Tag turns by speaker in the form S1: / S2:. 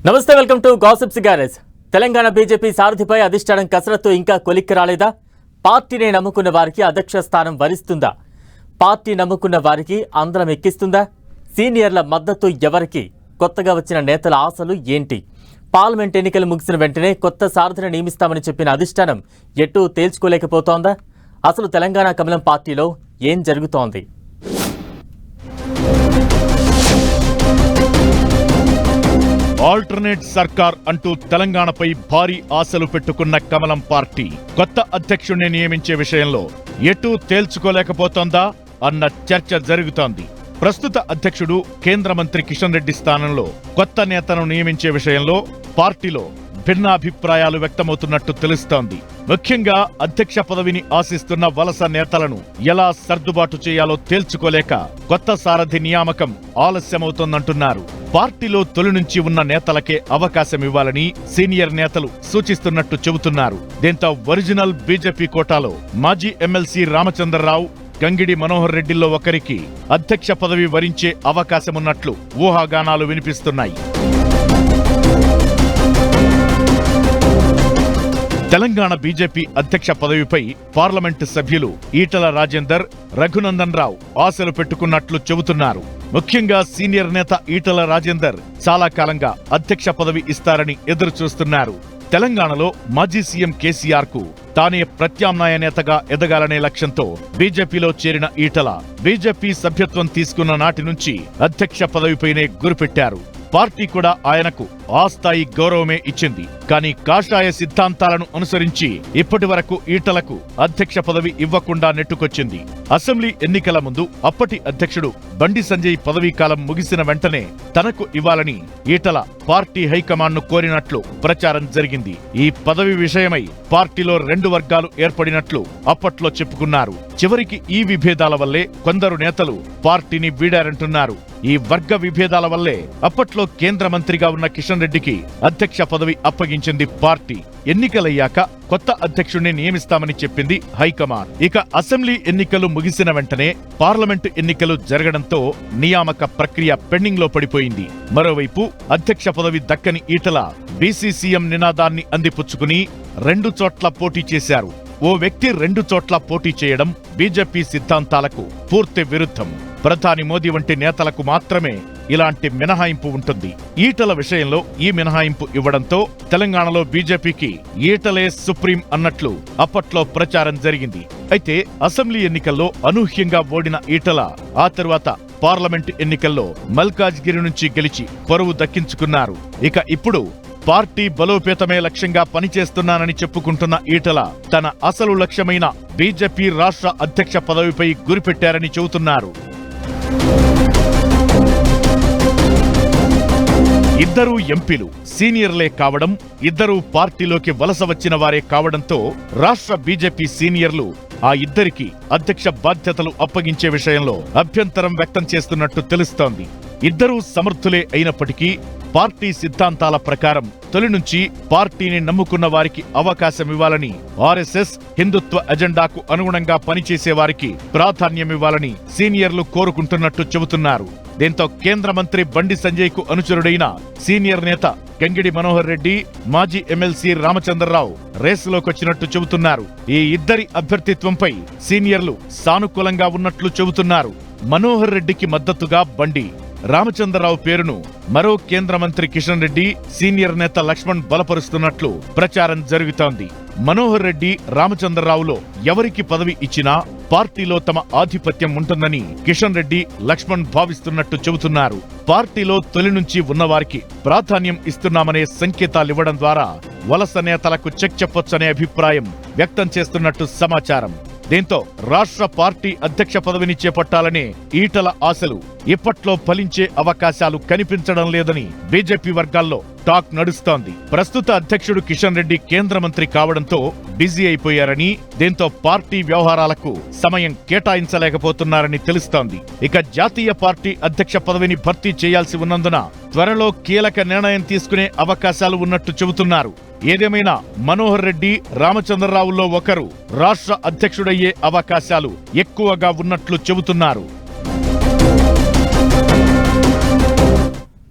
S1: నమస్తే, welcome to gossips garage. Telangana BJP సారథిపై అధిష్టానం కసరత్తు ఇంకా కొలిక్కి రాలేదా? పార్టీని నమ్ముకున్న వారికి అధ్యక్ష స్థానం వరిస్తుందా? పార్టీ నమ్ముకున్న వారికి అందరం ఎక్కిస్తుందా? సీనియర్ల మద్దతు ఎవరికి? కొత్తగా వచ్చిన నేతల ఆశలు ఏంటి? పార్లమెంట్ ఎన్నికలు ముగిసిన వెంటనే కొత్త సారథిని నియమిస్తామని చెప్పిన అధిష్టానం ఎటూ తేల్చుకోలేకపోతోందా? అసలు తెలంగాణ కమలం పార్టీలో ఏం జరుగుతోంది?
S2: ఆల్టర్నేట్ సర్కార్ అంటూ తెలంగాణపై భారీ ఆశలు పెట్టుకున్న కమలం పార్టీ కొత్త అధ్యక్షుడిని నియమించే విషయంలో ఎటూ తేల్చుకోలేకపోతోందా అన్న చర్చ జరుగుతోంది. ప్రస్తుత అధ్యక్షుడు కేంద్ర మంత్రి కిషన్ రెడ్డి స్థానంలో కొత్త నేతను నియమించే విషయంలో పార్టీలో భిన్నాభిప్రాయాలు వ్యక్తమవుతున్నట్టు తెలుస్తోంది. ముఖ్యంగా అధ్యక్ష పదవిని ఆశిస్తున్న వలస నేతలను ఎలా సర్దుబాటు చేయాలో తేల్చుకోలేక కొత్త సారథి నియామకం ఆలస్యమవుతోందంటున్నారు. పార్టీలో తొలి నుంచి ఉన్న నేతలకే అవకాశం ఇవ్వాలని సీనియర్ నేతలు సూచిస్తున్నట్టు చెబుతున్నారు. దీంతో ఒరిజినల్ బీజేపీ కోటాలో మాజీ ఎమ్మెల్సీ రామచంద్రరావు, గంగిడి మనోహర్ రెడ్డిల్లో ఒకరికి అధ్యక్ష పదవి వరించే అవకాశమున్నట్లు ఊహాగానాలు వినిపిస్తున్నాయి. తెలంగాణ బీజేపీ అధ్యక్ష పదవిపై పార్లమెంటు సభ్యులు ఈటల రాజేందర్, రఘునందన్ రావు ఆశలు పెట్టుకున్నట్లు చెబుతున్నారు. ముఖ్యంగా సీనియర్ నేత ఈటల రాజేందర్ చాలా కాలంగా అధ్యక్ష పదవి ఇస్తారని ఎదురు చూస్తున్నారు. తెలంగాణలో మాజీ సీఎం కేసీఆర్ కు తానే ప్రత్యామ్నాయ నేతగా ఎదగాలనే లక్ష్యంతో బీజేపీలో చేరిన ఈటల బీజేపీ సభ్యత్వం తీసుకున్న నాటి నుంచి అధ్యక్ష పదవిపైనే గురిపెట్టారు. పార్టీ కూడా ఆయనకు ఆ స్థాయి గౌరవమే ఇచ్చింది. కానీ కాషాయ సిద్ధాంతాలను అనుసరించి ఇప్పటి వరకు ఈటలకు అధ్యక్ష పదవి ఇవ్వకుండా నెట్టుకొచ్చింది. అసెంబ్లీ ఎన్నికల ముందు అప్పటి అధ్యక్షుడు బండి సంజయ్ పదవీకాలం ముగిసిన వెంటనే తనకు ఇవ్వాలని ఈటల పార్టీ హైకమాండ్ను కోరినట్లు ప్రచారం జరిగింది. ఈ పదవి విషయమై పార్టీలో రెండు వర్గాలు ఏర్పడినట్లు అప్పట్లో చెప్పుకున్నారు. చివరికి ఈ విభేదాల వల్లే కొందరు నేతలు పార్టీని వీడారంటున్నారు. ఈ వర్గ విభేదాల వల్లే అప్పట్లో కేంద్ర మంత్రిగా ఉన్న కిషన్ రెడ్డికి అధ్యక్ష పదవి అప్పగించింది పార్టీ. ఎన్నికలయ్యాక కొత్త అధ్యక్షుడిని నియమిస్తామని చెప్పింది హైకమాండ్. ఇక అసెంబ్లీ ఎన్నికలు ముగిసిన వెంటనే పార్లమెంటు ఎన్నికలు జరగడంతో నియామక ప్రక్రియ పెండింగ్ లో పడిపోయింది. మరోవైపు అధ్యక్ష పదవి దక్కని ఈటల బీసీసీఎం నినాదాన్ని అందిపుచ్చుకుని రెండు చోట్ల పోటీ చేశారు. ఓ వ్యక్తి రెండు చోట్ల పోటీ చేయడం బీజేపీ సిద్ధాంతాలకు పూర్తి విరుద్ధం. ప్రధాని మోదీ వంటి నేతలకు మాత్రమే ఇలాంటి మినహాయింపు ఉంటుంది. ఈటల విషయంలో ఈ మినహాయింపు ఇవ్వడంతో తెలంగాణలో బీజేపీకి ఈటలే సుప్రీం అన్నట్లు అప్పట్లో ప్రచారం జరిగింది. అయితే అసెంబ్లీ ఎన్నికల్లో అనూహ్యంగా ఓడిన ఈటల ఆ తరువాత పార్లమెంటు ఎన్నికల్లో మల్కాజ్గిరి నుంచి గెలిచి పరువు దక్కించుకున్నారు. ఇక ఇప్పుడు పార్టీ బలోపేతమే లక్ష్యంగా పనిచేస్తున్నానని చెప్పుకుంటున్న ఈటల తన అసలు లక్ష్యమైన బీజేపీ రాష్ట్ర అధ్యక్ష పదవిపై గురిపెట్టారని చెబుతున్నారు. ఇద్దరూ ఎంపీలు సీనియర్లే కావడం, ఇద్దరూ పార్టీలోకి వలస వచ్చిన వారే కావడంతో రాష్ట్ర బీజేపీ సీనియర్లు ఆ ఇద్దరికి అధ్యక్ష బాధ్యతలు అప్పగించే విషయంలో అభ్యంతరం వ్యక్తం చేస్తున్నట్టు తెలుస్తోంది. ఇద్దరూ సమర్థులే అయినప్పటికీ పార్టీ సిద్ధాంతాల ప్రకారం తొలి నుంచి పార్టీని నమ్ముకున్న వారికి అవకాశం ఇవ్వాలని, ఆర్ఎస్ఎస్ హిందుత్వ ఎజెండాకు అనుగుణంగా పనిచేసే వారికి ప్రాధాన్యమివ్వాలని సీనియర్లు కోరుకుంటున్నట్టు చెబుతున్నారు. దీంతో కేంద్ర మంత్రి బండి సంజయ్ కు అనుచరుడైన సీనియర్ నేత గంగిడి మనోహర్ రెడ్డి, మాజీ ఎమ్మెల్సీ రామచంద్రరావు రేసులోకొచ్చినట్టు చెబుతున్నారు. ఈ ఇద్దరి అభ్యర్థిత్వంపై సీనియర్లు సానుకూలంగా ఉన్నట్లు చెబుతున్నారు. మనోహర్ రెడ్డికి మద్దతుగా బండి, రామచంద్రరావు పేరును మరో కేంద్ర మంత్రి కిషన్ రెడ్డి, సీనియర్ నేత లక్ష్మణ్ బలపరుస్తున్నట్లు ప్రచారం జరుగుతోంది. మనోహర్ రెడ్డి, రామచంద్రరావులో ఎవరికి పదవి ఇచ్చినా పార్టీలో తమ ఆధిపత్యం ఉంటుందని కిషన్ రెడ్డి, లక్ష్మణ్ భావిస్తున్నట్టు చెబుతున్నారు. పార్టీలో తొలి నుంచి ఉన్నవారికి ప్రాధాన్యం ఇస్తున్నామనే సంకేతాలివ్వడం ద్వారా వలస నేతలకు చెక్ చెప్పొచ్చనే అభిప్రాయం వ్యక్తం చేస్తున్నట్టు సమాచారం. దీంతో రాష్ట్ర పార్టీ అధ్యక్ష పదవిని చేపట్టాలనే ఈటల ఆశలు ఇప్పట్లో ఫలించే అవకాశాలు కనిపించడం లేదని బీజేపీ వర్గాల్లో టాక్ నడుస్తోంది. ప్రస్తుత అధ్యక్షుడు కిషన్ రెడ్డి కేంద్ర మంత్రి కావడంతో బిజీ అయిపోయారని, దీంతో పార్టీ వ్యవహారాలకు సమయం కేటాయించలేకపోతున్నారని తెలుస్తోంది. ఇక జాతీయ పార్టీ అధ్యక్ష పదవిని భర్తీ చేయాల్సి ఉన్నందున త్వరలో కీలక నిర్ణయం తీసుకునే అవకాశాలు ఉన్నట్టు చెబుతున్నారు. ఏదేమైనా మనోహర్ రెడ్డి, రామచంద్రరావులో ఒకరు రాష్ట్ర అధ్యక్షుడయ్యే అవకాశాలు ఎక్కువగా ఉన్నట్లు చెబుతున్నారు.